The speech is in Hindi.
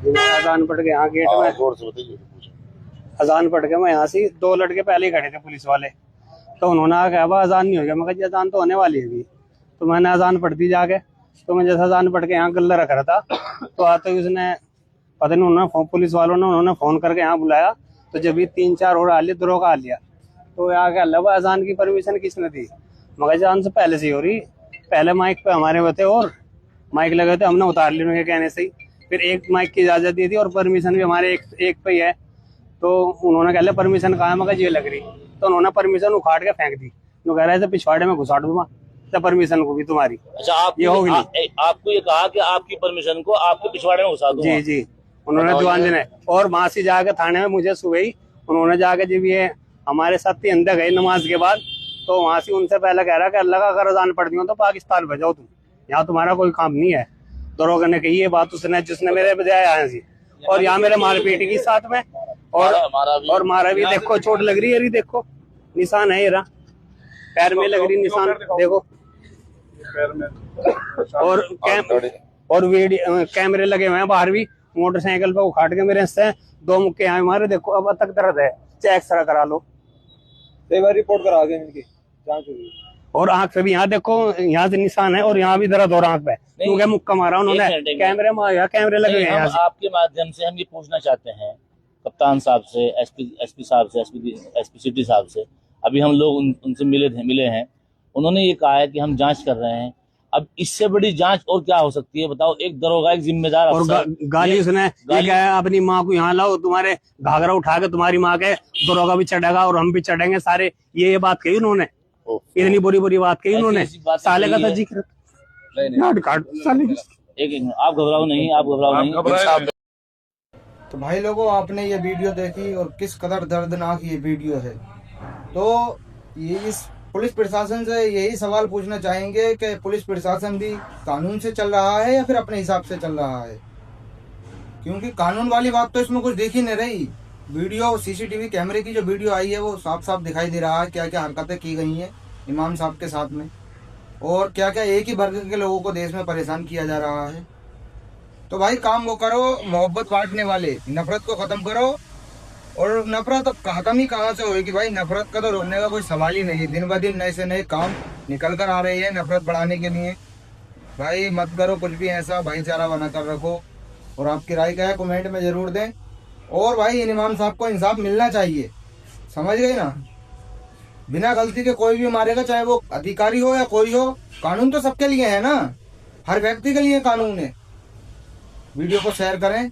अजान पड़ के यहाँ गेट में अजान पड़ के मैं यहाँ से 2 लड़के पहले ही खड़े थे पुलिस वाले, तो उन्होंने कहा भाई अजान नहीं हो गया। मैं कहा अजान तो होने वाली है अभी। तो मैंने अजान पढ़ दी जाके। तो मैं जैसा अजान पढ़ के यहाँ गल्ला रख रहा था, तो आते ही उसने पता नहीं उन्होंने पुलिस वालों ने उन्होंने फोन करके यहाँ बुलाया। तो जब भी 3-4 और आ लिया दरोगा आ लिया। तो यहाँ क्या अल्लाह अजान की परमिशन किसने दी? मगर अजान से पहले से हो रही, पहले माइक पे हमारे होते और माइक लगे थे, हमने उतार लिया उनके कहने से ही। फिर एक माइक की इजाजत दी थी और परमिशन भी हमारे एक पे ही है। तो उन्होंने कह लिया परमिशन कहाँ है? मगर ये लग रही। तो उन्होंने परमिशन उखाड़ के फेंक दी। तो कह रहे थे पिछवाड़े में घुसाड़ दूंगा तो परमिशन को भी तुम्हारी। अच्छा, आपको ये कहा कि आपकी परमिशन को आपके पिछवाड़े में घुसा दूंगा? जी जी, उन्होंने दीवान ने। और वहां से जाके थाने में मुझे सुबह ही उन्होंने जाके जब ये हमारे साथ ही अंदर गए नमाज के बाद, तो वहां से उनसे पहले कह रहा कि अल्लाह का अगर अजान पढ़ दी हो तो पाकिस्तान भेजाओ, तुम यहाँ तुम्हारा कोई काम नहीं है। दरोगा ने कही ये बात उसने, जिसने मेरे बजाय आया सी। और यहाँ मेरे मारपीट की साथ में और मारा भी। देखो चोट लग रही है, देखो निशान है, ये रहा पैर में लग रही निशान, देखो पैर में। और वीडियो कैमरे लगे हुए हैं बाहर भी। मोटरसाइकिल पे उखाड़ के मेरे से 2 मुक्के यहाँ मारे। देखो अब तक दर्द है, चेक एक्सरा करा लो। कई बार रिपोर्ट करा गए इनकी जांच हुई। और आंख पे भी यहाँ देखो, यहाँ से निशान है और यहाँ भी दर्द और आंख पे क्योंकि मुक्का मारा उन्होंने। कैमरे में कैमरे लगे हुए हैं। आपके माध्यम से हम ये पूछना चाहते हैं कप्तान साहब से, एसपी साहब से, एसपी सिटी साहब से। अभी हम लोग उनसे मिले हैं। उन्होंने ये कहा है कि हम जांच कर रहे हैं। अब इससे बड़ी जांच और क्या हो सकती है बताओ? एक दरोगा, एक जिम्मेदार और गाली उसने अपनी माँ को यहाँ लाओ, तुम्हारे घाघरा उठा के तुम्हारी माँ के दरोगा भी चढ़ेगा और हम भी चढ़ेंगे सारे। ये बात कही उन्होंने, इतनी बुरी बात कही उन्होंने। साले का था जिक्र। आप घबराओ नहीं, आप घबराओ नहीं। तो भाई लोगों, आपने ये वीडियो देखी और किस कदर दर्दनाक ये वीडियो है। तो ये इस पुलिस प्रशासन से यही सवाल पूछना चाहेंगे कि पुलिस प्रशासन भी कानून से चल रहा है या फिर अपने हिसाब से चल रहा है? क्योंकि कानून वाली बात तो इसमें कुछ दिख ही नहीं रही। वीडियो सीसीटीवी कैमरे की जो वीडियो आई है वो साफ साफ दिखाई दे रहा है क्या क्या हरकतें की गई हैं इमाम साहब के साथ में, और क्या क्या एक ही वर्ग के लोगों को देश में परेशान किया जा रहा है। तो भाई काम वो करो, मोहब्बत बांटने वाले, नफरत को खत्म करो। और नफरत खत्म ही कहाँ से होगी भाई? नफरत का तो रोकने का कोई सवाल ही नहीं है। दिन ब दिन नए से नए काम निकल कर आ रहे हैं नफरत बढ़ाने के लिए। भाई मत करो कुछ भी ऐसा, भाईचारा बना कर रखो। और आपकी राय क्या है कमेंट में जरूर दें। और भाई इन इमाम साहब को इंसाफ मिलना चाहिए, समझ गए ना? बिना गलती के कोई भी मारेगा, चाहे वो अधिकारी हो या कोई हो। कानून तो सबके लिए है ना, हर व्यक्ति के लिए कानून है। वीडियो को शेयर करें।